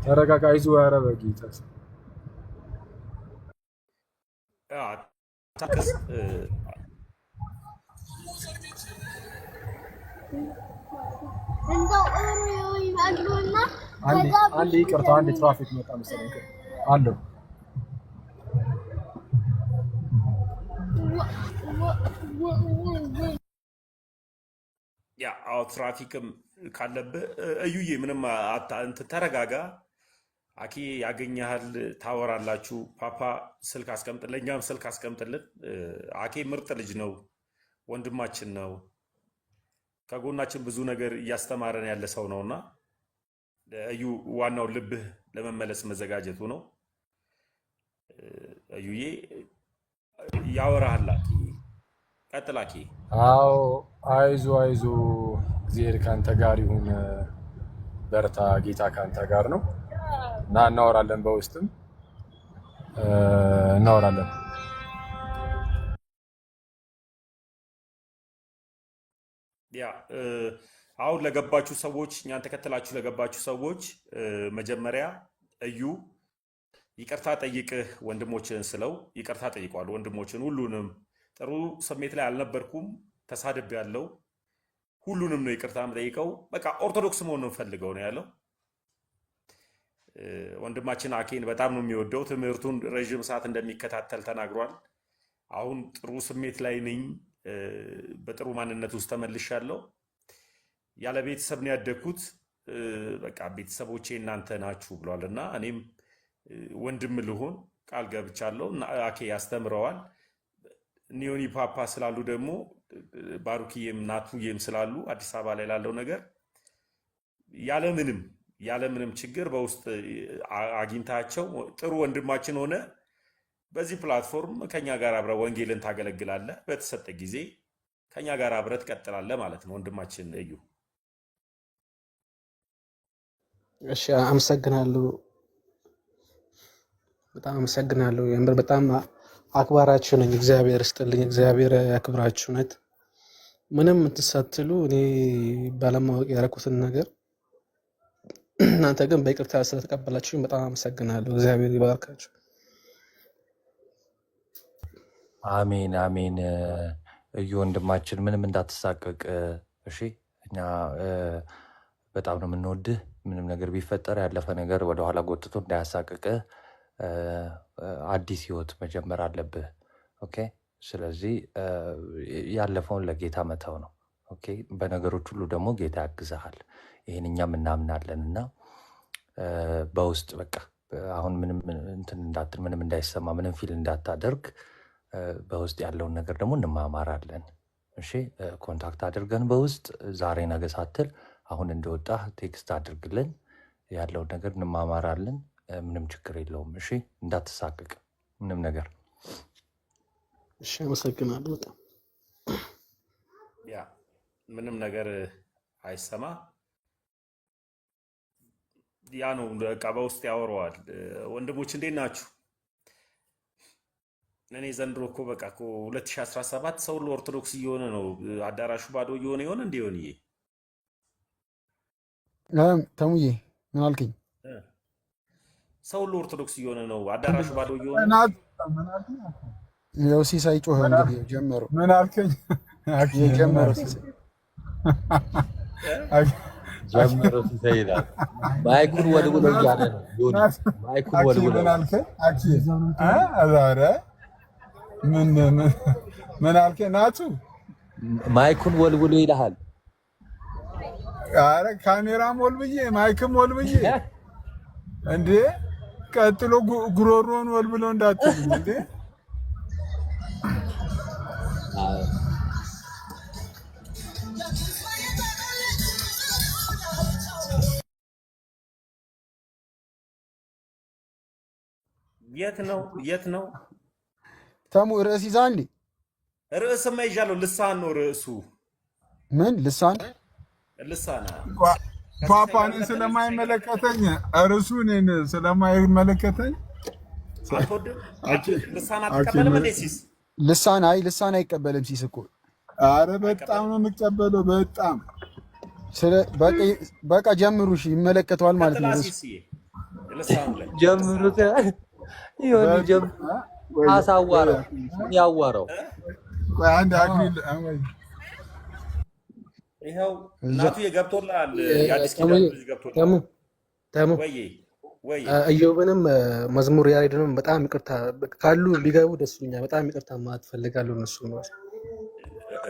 ተረጋጋ፣ አይዞህ። ኧረ በጌታ አንዴ ይቅርታ፣ አንዴ ትራፊክ መጣ መሰለኝ አለው። ያ አዎ፣ ትራፊክም ካለብህ እዩዬ ምንም እንትን ተረጋጋ። አኪ ያገኘሃል፣ ታወራላችሁ። ፓፓ ስልክ አስቀምጥልን፣ እኛም ስልክ አስቀምጥልን። አኬ ምርጥ ልጅ ነው፣ ወንድማችን ነው። ከጎናችን ብዙ ነገር እያስተማረን ያለ ሰው ነውና እዩ ዋናው ልብህ ለመመለስ መዘጋጀቱ ነው። እዩዬ ያወራሃል። ቀጥል አኬ። አዎ አይዞ አይዞ፣ እግዚአብሔር ካንተ ጋር ይሁን። በርታ፣ ጌታ ካንተ ጋር ነው እና እናወራለን፣ በውስጥም እናወራለን። ያ አሁን ለገባችሁ ሰዎች፣ እኛን ተከትላችሁ ለገባችሁ ሰዎች መጀመሪያ እዩ ይቅርታ ጠይቅህ ወንድሞችን ስለው ይቅርታ ጠይቋል። ወንድሞችን ሁሉንም ጥሩ ስሜት ላይ አልነበርኩም፣ ተሳድብ ያለው ሁሉንም ነው ይቅርታ ጠይቀው። በቃ ኦርቶዶክስ መሆን ነው ፈልገው ነው ያለው። ወንድማችን አኬን በጣም ነው የሚወደው። ትምህርቱን ረዥም ሰዓት እንደሚከታተል ተናግሯል። አሁን ጥሩ ስሜት ላይ ነኝ፣ በጥሩ ማንነት ውስጥ ተመልሻለሁ። ያለ ቤተሰብ ነው ያደግኩት፣ በቃ ቤተሰቦቼ እናንተ ናችሁ ብሏል እና እኔም ወንድም ልሆን ቃል ገብቻለሁ። አኬ ያስተምረዋል። ኒዮኒ ፓፓ ስላሉ ደግሞ ባሩኪዬም ናቱዬም ስላሉ አዲስ አበባ ላይ ላለው ነገር ያለምንም ችግር በውስጥ አግኝታቸው ጥሩ ወንድማችን ሆነ በዚህ ፕላትፎርም ከኛ ጋር አብረ ወንጌልን ታገለግላለህ። በተሰጠ ጊዜ ከኛ ጋር አብረ ትቀጥላለህ ማለት ነው ወንድማችን እዩ። እሺ አመሰግናለሁ፣ በጣም አመሰግናለሁ። የምር በጣም አክባራችሁ ነኝ። እግዚአብሔር ይስጥልኝ፣ እግዚአብሔር ያክብራችሁ። ነት ምንም እንትሳትሉ እኔ ባለማወቅ ያደረኩትን ነገር እናንተ ግን በይቅርታ ስለተቀበላችሁኝ በጣም አመሰግናለሁ። እግዚአብሔር ይባርካችሁ። አሜን አሜን። እዩ ወንድማችን ምንም እንዳትሳቀቅ እሺ። እኛ በጣም ነው የምንወድህ። ምንም ነገር ቢፈጠር ያለፈ ነገር ወደኋላ ጎትቶ እንዳያሳቅቅ አዲስ ህይወት መጀመር አለብህ። ኦኬ። ስለዚህ ያለፈውን ለጌታ መተው ነው። ኦኬ። በነገሮች ሁሉ ደግሞ ጌታ ያግዝሃል። ይህን እኛም እናምናለን እና በውስጥ በቃ አሁን ምንም እንትን እንዳትል፣ ምንም እንዳይሰማ፣ ምንም ፊል እንዳታደርግ፣ በውስጥ ያለውን ነገር ደግሞ እንማማራለን። እሺ ኮንታክት አድርገን በውስጥ ዛሬ ነገ ሳትል አሁን እንደወጣ ቴክስት አድርግልን። ያለውን ነገር እንማማራለን። ምንም ችግር የለውም። እሺ እንዳትሳቀቅ ምንም ነገር። እሺ አመሰግናለሁ በጣም። ያ ምንም ነገር አይሰማ፣ ያ ነው በቃ በውስጥ ያወራዋል። ወንድሞች እንዴት ናችሁ? እኔ ዘንድሮ እኮ በቃ እኮ 2017 ሰው ኦርቶዶክስ እየሆነ ነው። አዳራሹ ባዶ እየሆነ ይሆን እንዴ? ሆን ተሙዬ ምን አልከኝ? ሰው ኦርቶዶክስ እየሆነ ነው። አዳራሹ ባዶ እየሆነ ያው ሲሳይ ጮኸ እንግዲህ ጀመሩ። ምን አልከኝ? ጀመሩ ሲሳይ ጀመሩ ሲሳይ ይላል። ማይኩን ወልውሎ እያለ ነው። ማይኩን ወልውሎ ምን አልከኝ? አኪ አዛረ ምን አልከኝ? ናቱ ማይኩን ወልውሎ ይልሃል። አረ ካሜራም ወልብዬ ማይክም ወልብዬ እንዴ! ቀጥሎ ጉሮሮን ወልብሎ እንዳትልኝ እንዴ! የት ነው ተሙ? ርዕስ ይዛል። ርዕስማ ይዣለሁ። ልሳን ነው ርዕሱ። ምን ልሳን? ልሳን ከሲሳይ ጋር ፓፓንን ልቀጥል? ሲሳይ ጋር ልቀጥል? ስለማይመለከተኝ እርሱ እኔን ስለማይመለከተኝ አትወድም? ልሳን አኬ አትቀበልም እንዴ ሲስ? ልሳን አይቀበልም ሲስ እኮ። አረ በጣም አይቀበልም? ነው የምቀበለው በጣም በቃ ጀምሩ። እሺ ይመለከተዋል ማለት ቀጥላ ነው። ሲስዬ ልሳኑ ላይ ጀምሩት። ይሁን ጀምሩ። አሳዋረው ያዋረው ቆይ አንድ አክሊል ወይ ይኸው እናቱ የገብቶላል። የአዲስ ኪዳን ልጅ ገብቶላል። ተሙ ወይ እዮብንም መዝሙር ያሬድንም በጣም ይቅርታ ካሉ ቢገቡ ደስ ይለኛል። በጣም ይቅርታ ማለት ፈልጋለሁ። እነሱ ነው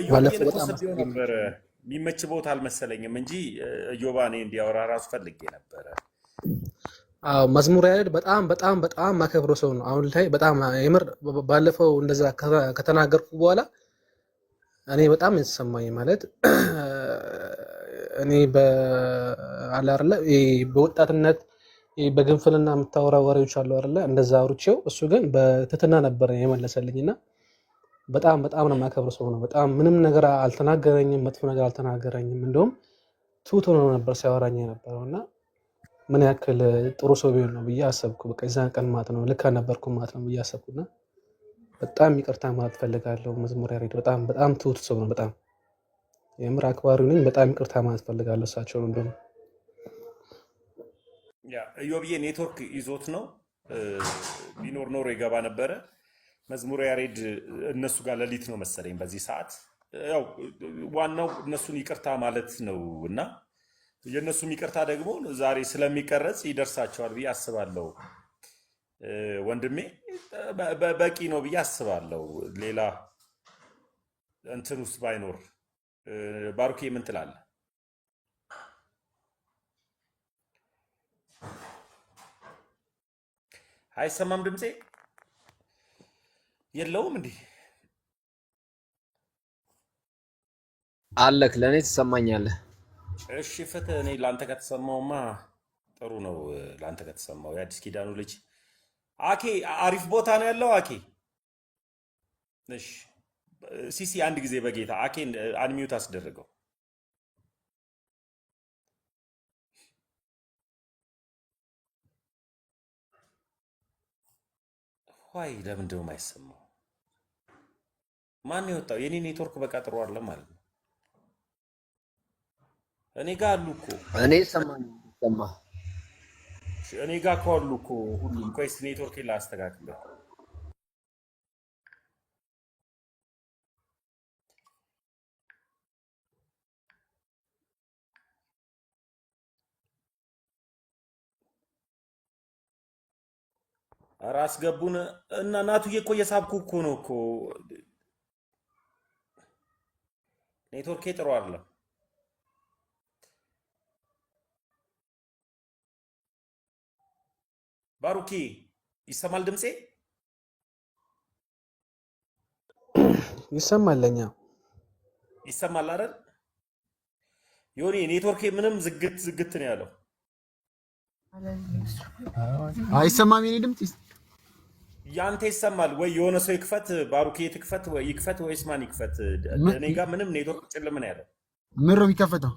እዮብን እኮ ስቤው ነበረ የሚመች ቦታ አልመሰለኝም እንጂ እዮባ እኔ እንዲያወራ ራሱ ፈልጌ ነበረ። አዎ መዝሙር ያሬድ በጣም በጣም በጣም ማከብረው ሰው ነው። አሁን ላይ በጣም የምር ባለፈው እንደዛ ከተናገርኩ በኋላ እኔ በጣም የተሰማኝ ማለት እኔ በአላርለ በወጣትነት በግንፍልና የምታወራ ወሬዎች አሉ አይደለ? እንደዛ አውርቼው እሱ ግን በትትና ነበር የመለሰልኝና በጣም በጣም ነው የማከብረው ሰው ነው። በጣም ምንም ነገር አልተናገረኝም፣ መጥፎ ነገር አልተናገረኝም። እንደውም ትሁት ሆኖ ነበር ሲያወራኝ የነበረውና ምን ያክል ጥሩ ሰው ቢሆን ነው ብዬ አሰብኩ። በቃ የዛን ቀን ማለት ነው ልክ አልነበርኩም ማለት ነው ብዬ አሰብኩና በጣም ይቅርታ ማለት ፈልጋለሁ። መዝሙር ያሬድ በጣም በጣም ትሁት ሰው ነው። በጣም የምር አክባሪው ነኝ። በጣም ይቅርታ ማለት ፈልጋለሁ እሳቸው ነው። እንደውም ያ እዮብዬ ኔትወርክ ይዞት ነው ቢኖር ኖሮ ይገባ ነበረ። መዝሙር ያሬድ እነሱ ጋር ሌሊት ነው መሰለኝ በዚህ ሰዓት። ያው ዋናው እነሱን ይቅርታ ማለት ነው እና የእነሱም ይቅርታ ደግሞ ዛሬ ስለሚቀረጽ ይደርሳቸዋል ብዬ አስባለሁ። ወንድሜ በቂ ነው ብዬ አስባለሁ። ሌላ እንትን ውስጥ ባይኖር ባሩኬ ምን ትላለህ? አይሰማም ድምፄ የለውም እንዴ? አለክ ለእኔ ትሰማኛለህ። እሺ ፍትህ። እኔ ለአንተ ከተሰማውማ ጥሩ ነው። ለአንተ ከተሰማው የአዲስ ኪዳኑ ልጅ አኬ አሪፍ ቦታ ነው ያለው። አኬ እሺ፣ ሲሲ አንድ ጊዜ በጌታ አኬን አንሚዩት አስደረገው። ዋይ ለምን ደው የማይሰማው? ማን የወጣው? የኔ ኔትወርክ በቃ ጥሩ አይደለም ማለት ነው። እኔ ጋር አሉ እኮ እኔ ሰማ እኔ ጋር እኮ አሉ እኮ ሁሉም። ቆይስ ኔትወርክ ላስተካክል። ኧረ አስገቡን እና ናቱዬ እኮ እየሳብኩ እኮ ነው እኮ። ኔትወርኬ ጥሩ አይደለም። ባሩኪ ይሰማል ድምፄ? ይሰማለኛ ይሰማል አይደል? ዮኒ ኔትወርኬ ምንም ዝግት ነው ያለው። አይሰማም የኔ ድምፅ? ያንተ ይሰማል ወይ? የሆነ ሰው ይክፈት፣ ባሩኬ ትክፈት ወይ ይክፈት ወይስ ማን ይክፈት? እኔ ጋር ምንም ኔትወርክ ጭልም ነው ያለው። ምን ነው የሚከፈተው?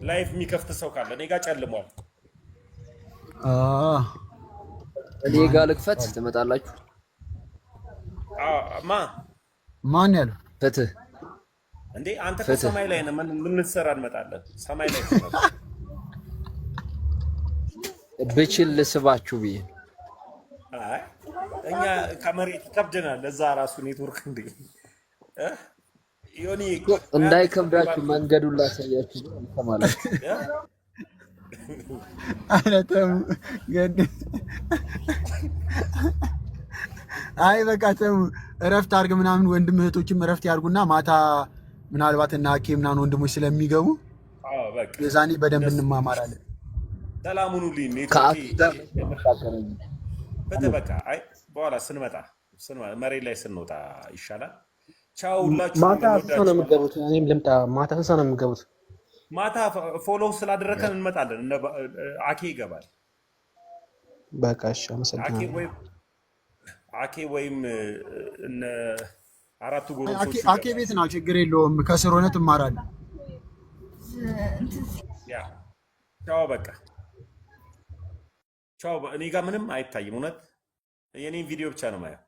ላይፍ የሚከፍት ሰው ካለ እኔ ጋር ጨልሟል። እኔ ጋር ልክፈት ትመጣላችሁ? ማን ያለው? ፍትህ እንዴ አንተ ከሰማይ ላይ ነህ። ምን ልትሰራ እንመጣለን? ሰማይ ላይ ብችል ልስባችሁ ብዬ። አይ እኛ ከመሬት ይከብደናል። ለዛ ራሱ ኔትወርክ እንዴ ዮኒ እንዳይከብዳችሁ መንገዱን ላሳያችሁ ተማላችሁ። አይነተም ገድ አይ በቃ ተው፣ እረፍት አድርግ ምናምን። ወንድም እህቶችም እረፍት ያድርጉና ማታ ምናልባት እና አኬ ምናምን ወንድሞች ስለሚገቡ በቃ የዛኔ በደንብ እንማማራለን። ሰላሙን ሁሉ በቃ አይ በኋላ ስንመጣ መሬት ላይ ስንወጣ ይሻላል። ቻው ሁላችሁ። ማታ ስንት ነው የምትገቡት? እኔም ልምጣ። ማታ ስንት ነው የምትገቡት? ማታ ፎሎው ስላደረከን እንመጣለን። አኬ ይገባል። በቃ እሺ፣ አመሰግናለሁ። አኬ ወይም እነ አራቱ ጎረምሶች አኬ ቤት ነው፣ ችግር የለውም። ከስር ሆነ ትማራለህ። ያ ቻው በቃ ቻው። እኔ ጋር ምንም አይታይም። እውነት የኔን ቪዲዮ ብቻ ነው ማየው።